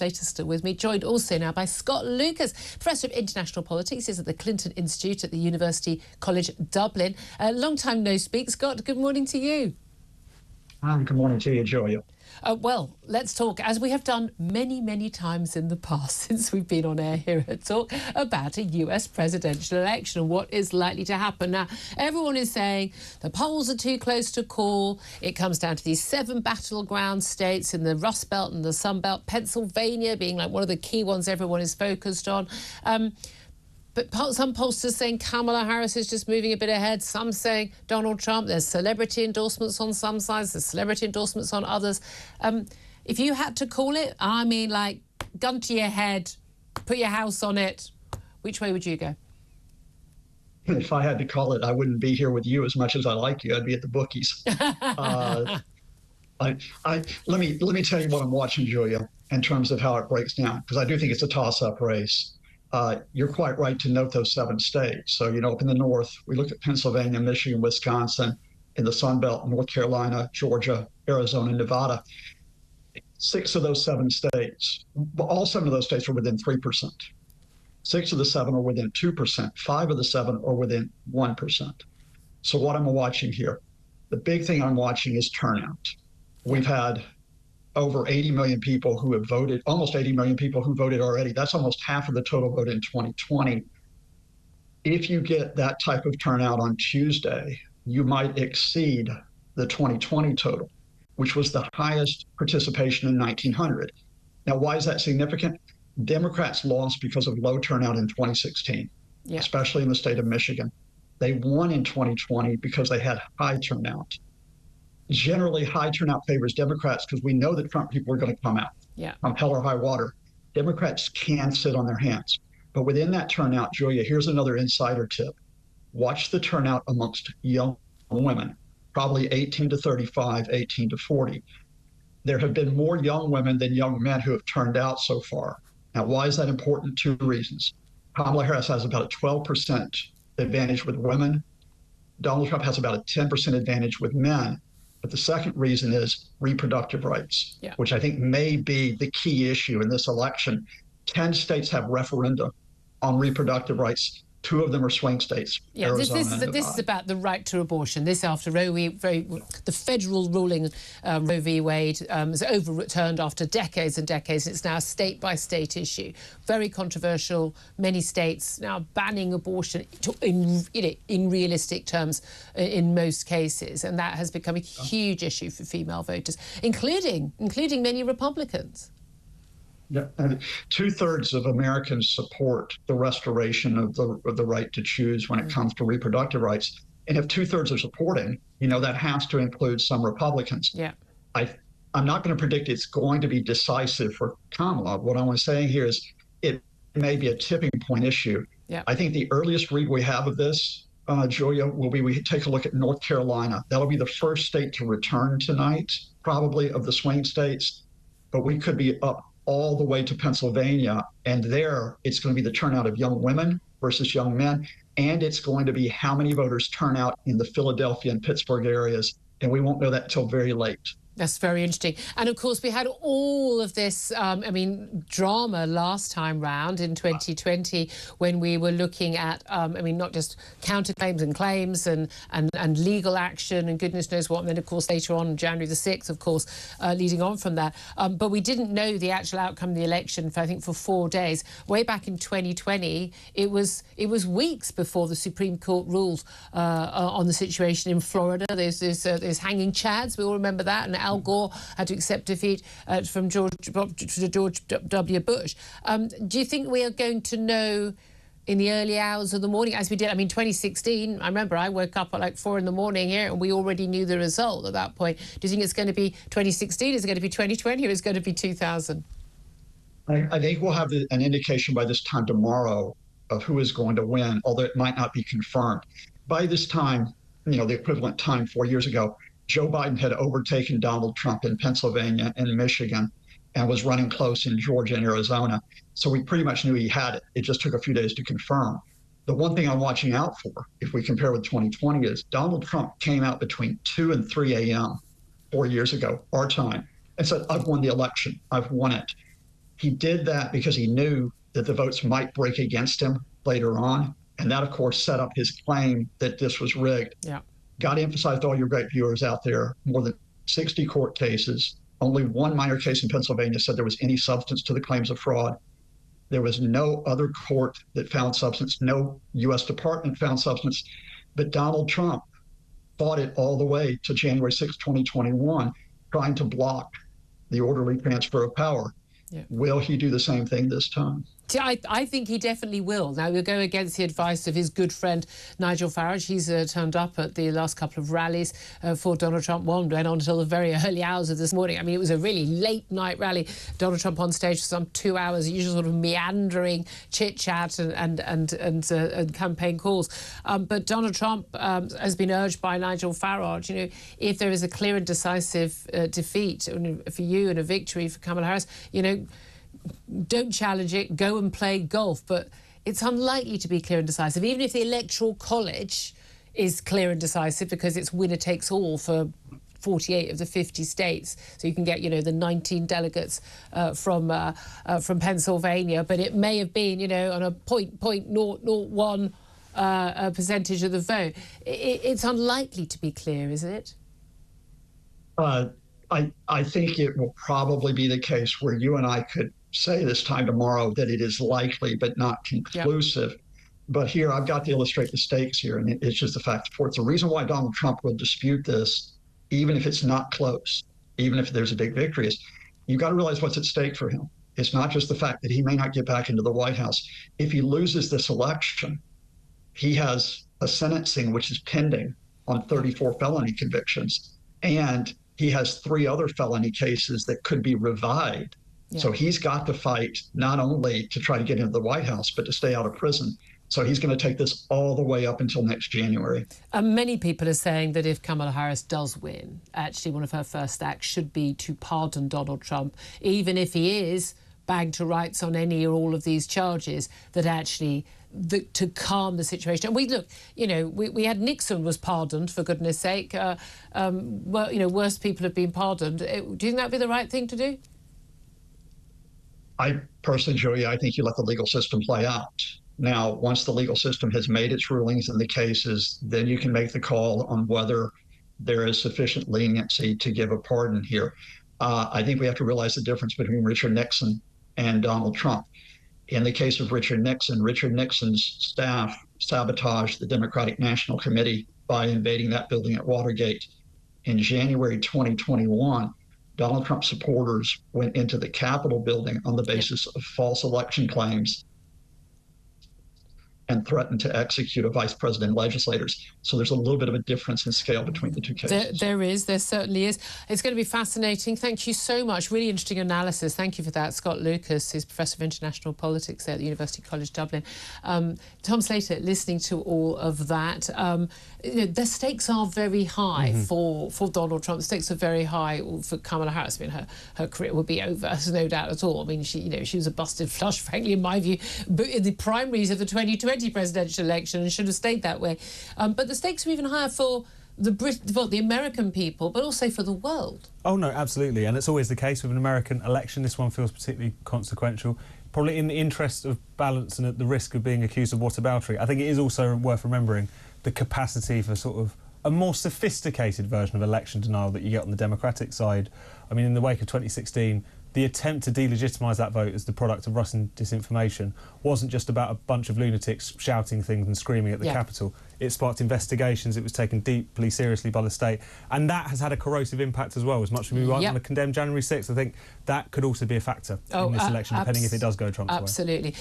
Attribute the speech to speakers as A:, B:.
A: Later still with me, joined also now by Scott Lucas, Professor of International Politics. He's at the Clinton Institute at the University College Dublin. Long time no speak. Scott, good morning to you.
B: Hi, good morning to you, Julia.
A: Well, let's talk, as we have done many, many times in the past since we've been on air here at Talk, about a US presidential election and what is likely to happen. Now, everyone is saying the polls are too close to call. It comes down to these 7 battleground states in the Rust Belt and the Sun Belt, Pennsylvania being like one of the key ones everyone is focused on. But some pollsters saying Kamala Harris is just moving a bit ahead. Some saying Donald Trump. There's celebrity endorsements on some sides. There's celebrity endorsements on others. If you had to call it, I mean, like, gun to your head, put your house on it, which way would you go?
B: If I had to call it, I wouldn't be here with you as much as I like you. I'd be at the bookies. Let me tell you what I'm watching, Julia, in terms of how it breaks down, because I do think it's a toss-up race. You're quite right to note those 7 states. So, up in the north, we look at Pennsylvania, Michigan, Wisconsin, in the Sun Belt, North Carolina, Georgia, Arizona, Nevada. 6 of those 7 states, all 7 of those states are within 3%. 6 of the 7 are within 2%. 5 of the 7 are within 1%. So what am I watching here? The big thing I'm watching is turnout. We've had over 80 million people who have voted, almost 80 million people who voted already. That's almost half of the total vote in 2020. If you get that type of turnout on Tuesday, you might exceed the 2020 total, which was the highest participation in 1900. Now, why is that significant? Democrats lost because of low turnout in 2016, especially in the state of Michigan. They won in 2020 because they had high turnout. Generally, high turnout favors Democrats because we know that Trump people are going to come out. Hell or high water. Democrats can sit on their hands. But within that turnout, Julia, here's another insider tip. Watch the turnout amongst young women, probably 18 to 35, 18 to 40. There have been more young women than young men who have turned out so far. Now, why is that important? 2 reasons. Kamala Harris has about a 12% advantage with women. Donald Trump has about a 10% advantage with men. But the second reason is reproductive rights, which I think may be the key issue in this election. 10 states have referenda on reproductive rights. 2 of them are swing states.
A: This is about the right to abortion. This after the federal ruling Roe v. Wade was overturned after decades and decades. It's now a state-by-state issue. Very controversial. Many states now banning abortion in realistic terms in most cases, and that has become a huge issue for female voters, including many Republicans.
B: Yeah, and 2/3 of Americans support the restoration of the right to choose when it comes to reproductive rights. And if 2/3 are supporting, that has to include some Republicans. I'm not going to predict it's going to be decisive for Kamala. What I'm saying here is it may be a tipping point issue. I think the earliest read we have of this, Julia, will be we take a look at North Carolina. That'll be the first state to return tonight, probably, of the swing states. But we could be up all the way to Pennsylvania, and there it's going to be the turnout of young women versus young men, and it's going to be how many voters turn out in the Philadelphia and Pittsburgh areas, and we won't know that until very late.
A: That's very interesting. And of course, we had all of this, drama last time round in 2020 when we were looking at, not just counterclaims and claims and legal action and goodness knows what. And then, of course, later on, January the 6th, of course, leading on from that. But we didn't know the actual outcome of the election for 4 days. Way back in 2020, it was weeks before the Supreme Court ruled on the situation in Florida. There's hanging chads. We all remember that. And Al Gore had to accept defeat from George W. Bush. Do you think we are going to know in the early hours of the morning, as we did? 2016, I remember I woke up at like 4 in the morning here and we already knew the result at that point. Do you think it's going to be 2016, is it going to be 2020, or is it going to be 2000?
B: I think we'll have an indication by this time tomorrow of who is going to win, although it might not be confirmed. By this time, the equivalent time 4 years ago, Joe Biden had overtaken Donald Trump in Pennsylvania and Michigan and was running close in Georgia and Arizona. So we pretty much knew he had it. It just took a few days to confirm. The one thing I'm watching out for, if we compare with 2020, is Donald Trump came out between 2 and 3 a.m. 4 years ago, our time, and said, I've won the election. I've won it. He did that because he knew that the votes might break against him later on. And that, of course, set up his claim that this was rigged.
A: Yeah.
B: Got to emphasize to all your great viewers out there, more than 60 court cases. Only one minor case in Pennsylvania said there was any substance to the claims of fraud. There was no other court that found substance. No U.S. Department found substance. But Donald Trump fought it all the way to January 6, 2021, trying to block the orderly transfer of power. Yeah. Will he do the same thing this time?
A: I think he definitely will. Now, we'll go against the advice of his good friend Nigel Farage. He's turned up at the last couple of rallies for Donald Trump. One went on until the very early hours of this morning. I mean, it was a really late-night rally. Donald Trump on stage for some 2 hours, usual sort of meandering chit-chat and campaign calls. But Donald Trump has been urged by Nigel Farage, you know, if there is a clear and decisive defeat for you and a victory for Kamala Harris, you know, don't challenge it, go and play golf. But it's unlikely to be clear and decisive, even if the Electoral College is clear and decisive, because it's winner takes all for 48 of the 50 states. So you can get, you know, the 19 delegates from Pennsylvania. But it may have been, you know, on a 0.001 percentage of the vote. It's unlikely to be clear, isn't it?
B: I think it will probably be the case where you and I could say this time tomorrow that it is likely but not conclusive. Yep. But here I've got to illustrate the stakes here, and it's just the fact for it's the reason why Donald Trump will dispute this, even if it's not close, even if there's a big victory, is you've got to realize what's at stake for him. It's not just the fact that he may not get back into the White House. If he loses this election, he has a sentencing which is pending on 34 felony convictions, and he has 3 other felony cases that could be revived. Yeah. So he's got to fight not only to try to get into the White House, but to stay out of prison. So he's going to take this all the way up until next January.
A: Many people are saying that if Kamala Harris does win, actually one of her first acts should be to pardon Donald Trump, even if he is bagged to rights on any or all of these charges, that actually to calm the situation. And we look, you know, we had Nixon was pardoned, for goodness sake. Well, you know, worse people have been pardoned. Do you think that'd be the right thing to do?
B: I personally, Julia, I think you let the legal system play out. Now, once the legal system has made its rulings in the cases, then you can make the call on whether there is sufficient leniency to give a pardon here. I think we have to realize the difference between Richard Nixon and Donald Trump. In the case of Richard Nixon's staff sabotaged the Democratic National Committee by invading that building at Watergate. In January 2021, Donald Trump supporters went into the Capitol building on the basis of false election claims and threatened to execute a vice president and legislators. So there's a little bit of a difference in scale between the two cases.
A: There certainly is. It's going to be fascinating. Thank you so much. Really interesting analysis. Thank you for that. Scott Lucas is Professor of International Politics there at the University College Dublin. Tom Slater, listening to all of that, you know, the stakes are very high for Donald Trump. The stakes are very high for Kamala Harris. I mean, her career will be over, there's no doubt at all. I mean, she was a busted flush, frankly, in my view, but in the primaries of the 2020 presidential election, and should have stayed that way. But the stakes are even higher for the American people, but also for the world.
C: Oh, no, absolutely. And it's always the case with an American election. This one feels particularly consequential. Probably in the interest of balance and at the risk of being accused of whataboutery, I think it is also worth remembering the capacity for sort of a more sophisticated version of election denial that you get on the Democratic side. I mean, in the wake of 2016, the attempt to delegitimise that vote as the product of Russian disinformation wasn't just about a bunch of lunatics shouting things and screaming at the Capitol. It sparked investigations. It was taken deeply seriously by the state. And that has had a corrosive impact as well. As much as we might want to condemn January 6th, I think that could also be a factor in this election, depending if it does go Trump's way.
A: Absolutely.